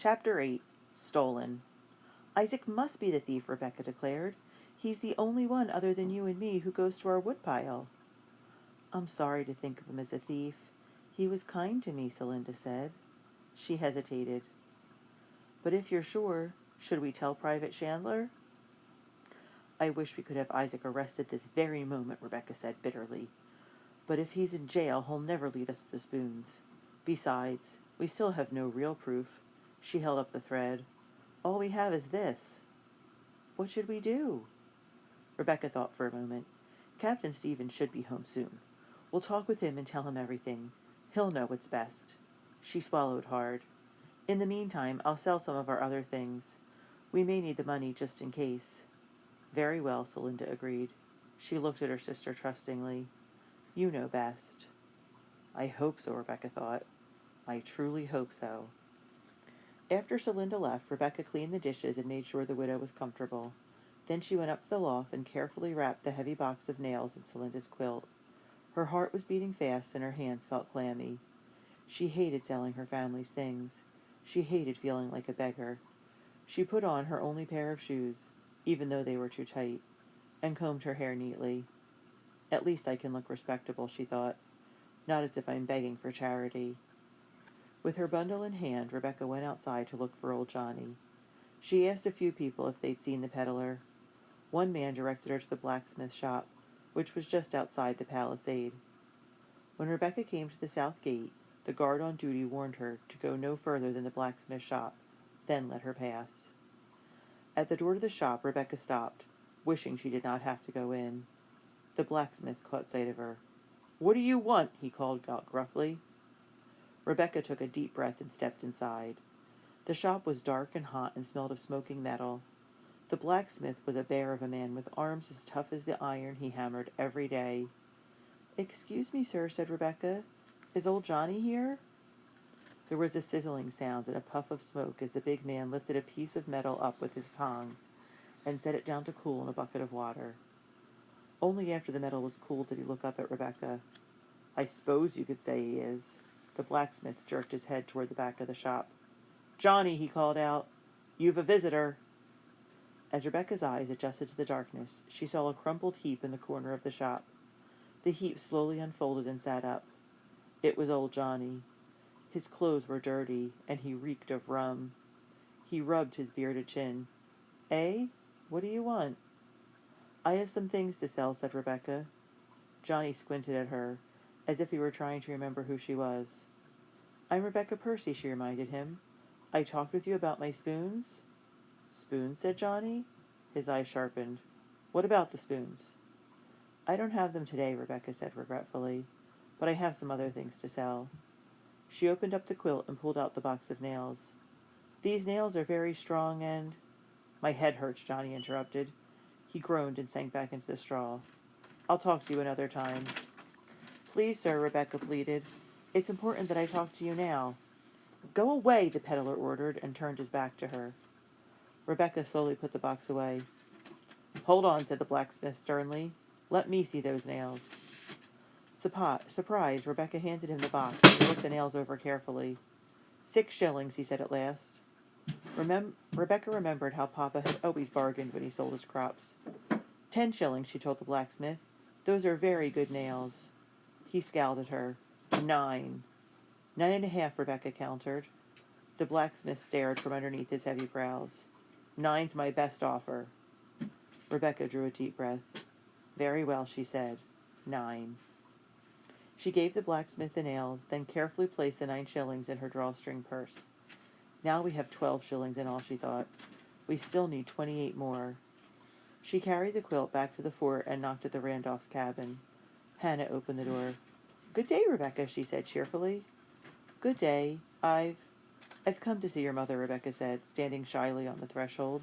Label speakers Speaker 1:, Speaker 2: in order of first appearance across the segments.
Speaker 1: Chapter 8. Stolen. Isaac must be the thief, Rebecca declared. He's the only one other than you and me who goes to our woodpile. I'm sorry to think of him as a thief. He was kind to me, Celinda said. She hesitated. But if you're sure, should we tell Private Chandler? I wish we could have Isaac arrested this very moment, Rebecca said bitterly. But if he's in jail, he'll never lead us to the spoons. Besides, we still have no real proof. She held up the thread. All we have is this. What should we do? Rebecca thought for a moment. Captain Stevens should be home soon. We'll talk with him and tell him everything. He'll know what's best. She swallowed hard. In the meantime, I'll sell some of our other things. We may need the money just in case. Very well, Celinda agreed. She looked at her sister trustingly. You know best. I hope so, Rebecca thought. I truly hope so. After Celinda left, Rebecca cleaned the dishes and made sure the widow was comfortable. Then she went up to the loft and carefully wrapped the heavy box of nails in Celinda's quilt. Her heart was beating fast and her hands felt clammy. She hated selling her family's things. She hated feeling like a beggar. She put on her only pair of shoes, even though they were too tight, and combed her hair neatly. At least I can look respectable, she thought, not as if I'm begging for charity. With her bundle in hand, Rebecca went outside to look for old Johnny. She asked a few people if they'd seen the peddler. One man directed her to the blacksmith shop, which was just outside the palisade. When Rebecca came to the south gate, the guard on duty warned her to go no further than the blacksmith shop, then let her pass. At the door to the shop, Rebecca stopped, wishing she did not have to go in. The blacksmith caught sight of her. "What do you want?" he called out gruffly. Rebecca took a deep breath and stepped inside. The shop was dark and hot and smelled of smoking metal. The blacksmith was a bear of a man with arms as tough as the iron he hammered every day. "Excuse me, sir," said Rebecca. "Is old Johnny here?" There was a sizzling sound and a puff of smoke as the big man lifted a piece of metal up with his tongs and set it down to cool in a bucket of water. Only after the metal was cooled did he look up at Rebecca. "I suppose you could say he is." The blacksmith jerked his head toward the back of the shop. "Johnny," he called out, "you've a visitor." As Rebecca's eyes adjusted to the darkness, she saw a crumpled heap in the corner of the shop. The heap slowly unfolded and sat up. It was old Johnny. His clothes were dirty, and he reeked of rum. He rubbed his bearded chin. "Eh? What do you want?" "I have some things to sell," said Rebecca. Johnny squinted at her, as if he were trying to remember who she was. "I'm Rebecca Percy," she reminded him. "I talked with you about my spoons?" "Spoons?" said Johnny. His eyes sharpened. "What about the spoons?" "I don't have them today," Rebecca said regretfully, "but I have some other things to sell." She opened up the quilt and pulled out the box of nails. "These nails are very strong and—" "My head hurts," Johnny interrupted. He groaned and sank back into the straw. "I'll talk to you another time." "Please, sir," Rebecca pleaded. "It's important that I talk to you now." "Go away," the peddler ordered, and turned his back to her. Rebecca slowly put the box away. "Hold on," said the blacksmith sternly. "Let me see those nails." Surprised, Rebecca handed him the box, and he looked the nails over carefully. 6 shillings, he said at last. Rebecca remembered how Papa had always bargained when he sold his crops. 10 shillings, she told the blacksmith. "Those are very good nails." He scowled at her. 9. 9.5, Rebecca countered. The blacksmith stared from underneath his heavy brows. 9's my best offer. Rebecca drew a deep breath. "Very well," she said. 9. She gave the blacksmith the nails, then carefully placed the 9 shillings in her drawstring purse. "Now we have 12 shillings in all," she thought. "We still need 28 more." She carried the quilt back to the fort and knocked at the Randolphs' cabin. Hannah opened the door. "Good day, Rebecca," she said cheerfully. "Good day. I've come to see your mother," Rebecca said, standing shyly on the threshold.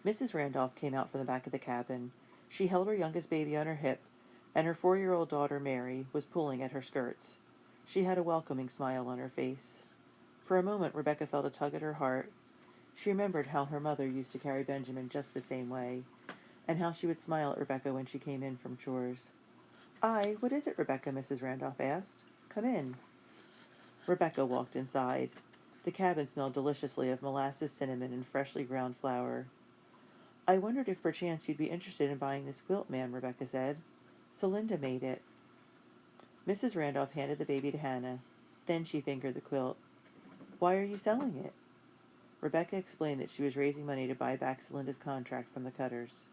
Speaker 1: Mrs. Randolph came out from the back of the cabin. She held her youngest baby on her hip, and her 4-year-old daughter, Mary, was pulling at her skirts. She had a welcoming smile on her face. For a moment, Rebecca felt a tug at her heart. She remembered how her mother used to carry Benjamin just the same way, and how she would smile at Rebecca when she came in from chores. What is it, Rebecca?" Mrs. Randolph asked. "Come in." Rebecca walked inside. The cabin smelled deliciously of molasses, cinnamon, and freshly ground flour. I wondered if perchance you'd be interested in buying this quilt, ma'am, Rebecca said. Celinda made it. Mrs. Randolph handed the baby to Hannah. Then she fingered the quilt. Why are you selling it? Rebecca explained that she was raising money to buy back Celinda's contract from the Cutters.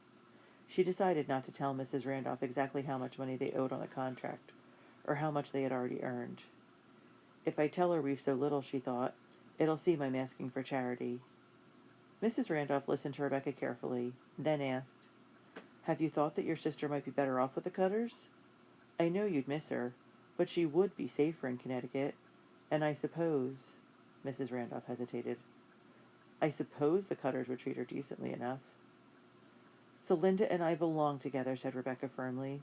Speaker 1: She decided not to tell Mrs. Randolph exactly how much money they owed on the contract, or how much they had already earned. If I tell her we've so little, she thought, it'll seem I'm asking for charity. Mrs. Randolph listened to Rebecca carefully, then asked, Have you thought that your sister might be better off with the Cutters? I know you'd miss her, but she would be safer in Connecticut, and I suppose— Mrs. Randolph hesitated. I suppose the Cutters would treat her decently enough. Celinda and I belong together, said Rebecca firmly.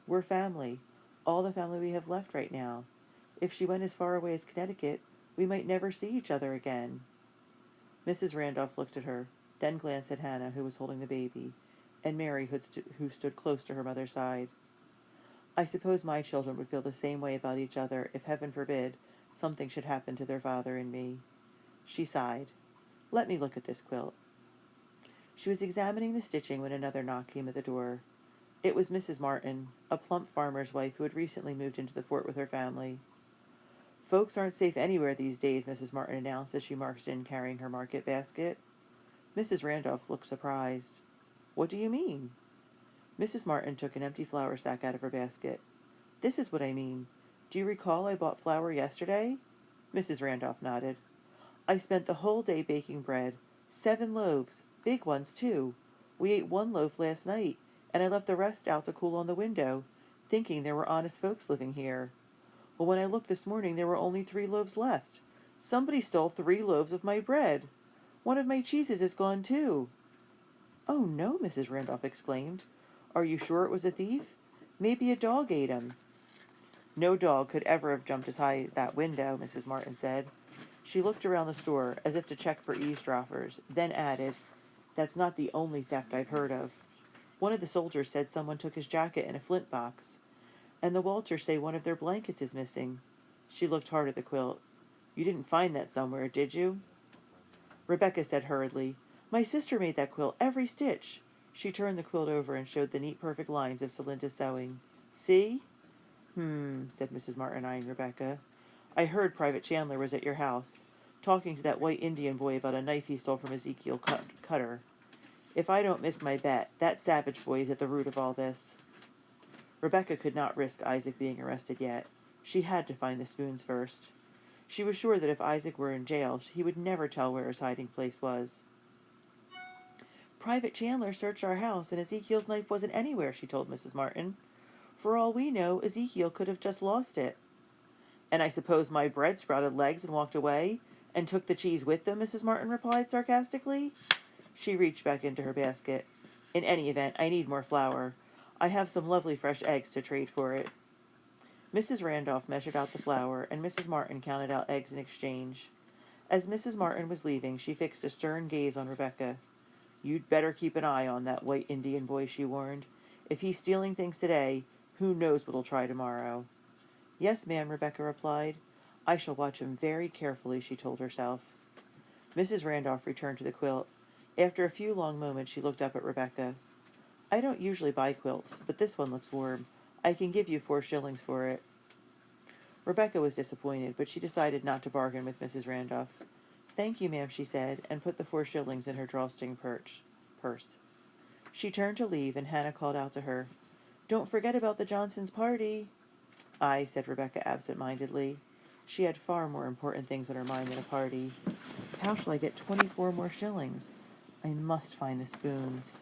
Speaker 1: We're family, all the family we have left right now. If she went as far away as Connecticut, we might never see each other again. Mrs. Randolph looked at her, then glanced at Hannah, who was holding the baby, and Mary, who stood close to her mother's side. I suppose my children would feel the same way about each other if, heaven forbid, something should happen to their father and me. She sighed. Let me look at this quilt. She was examining the stitching when another knock came at the door. It was Mrs. Martin, a plump farmer's wife who had recently moved into the fort with her family. Folks aren't safe anywhere these days, Mrs. Martin announced as she marched in carrying her market basket. Mrs. Randolph looked surprised. What do you mean? Mrs. Martin took an empty flour sack out of her basket. This is what I mean. Do you recall I bought flour yesterday? Mrs. Randolph nodded. I spent the whole day baking bread. 7 loaves, big ones too. We ate 1 loaf last night, and I left the rest out to cool on the window, thinking there were honest folks living here. But when I looked this morning, there were only 3 loaves left. Somebody stole 3 loaves of my bread. One of my cheeses is gone too. Oh no, Mrs. Randolph exclaimed. Are you sure it was a thief? Maybe a dog ate him. No dog could ever have jumped as high as that window, Mrs. Martin said. She looked around the store as if to check for eavesdroppers, then added, That's not the only theft I've heard of. One of the soldiers said someone took his jacket in a flint box, and the Walters say one of their blankets is missing. She looked hard at the quilt. You didn't find that somewhere, did you? Rebecca said hurriedly, My sister made that quilt, every stitch. She turned the quilt over and showed the neat, perfect lines of Celinda's sewing. See? Said Mrs. Martin, eyeing Rebecca. I heard Private Chandler was at your house, talking to that white Indian boy about a knife he stole from Ezekiel Cutter. If I don't miss my bet, that savage boy is at the root of all this. Rebecca could not risk Isaac being arrested yet. She had to find the spoons first. She was sure that if Isaac were in jail, he would never tell where his hiding place was. Private Chandler searched our house, and Ezekiel's knife wasn't anywhere, she told Mrs. Martin. For all we know, Ezekiel could have just lost it. And I suppose my bread sprouted legs and walked away, and took the cheese with them, Mrs. Martin replied sarcastically. She reached back into her basket. In any event, I need more flour. I have some lovely fresh eggs to trade for it. Mrs. Randolph measured out the flour, and Mrs. Martin counted out eggs in exchange. As Mrs. Martin was leaving, she fixed a stern gaze on Rebecca. You'd better keep an eye on that white Indian boy, she warned. If he's stealing things today, who knows what he'll try tomorrow. Yes, ma'am, Rebecca replied. I shall watch him very carefully, she told herself. Mrs. Randolph returned to the quilt. After a few long moments, she looked up at Rebecca. I don't usually buy quilts, but this one looks warm. I can give you 4 shillings for it. Rebecca was disappointed, but she decided not to bargain with Mrs. Randolph. Thank you, ma'am, she said, and put the 4 shillings in her drawstring purse. She turned to leave, and Hannah called out to her, Don't forget about the Johnsons' party. Aye, said Rebecca absent-mindedly. She had far more important things on her mind than a party. How shall I get 24 more shillings? I must find the spoons.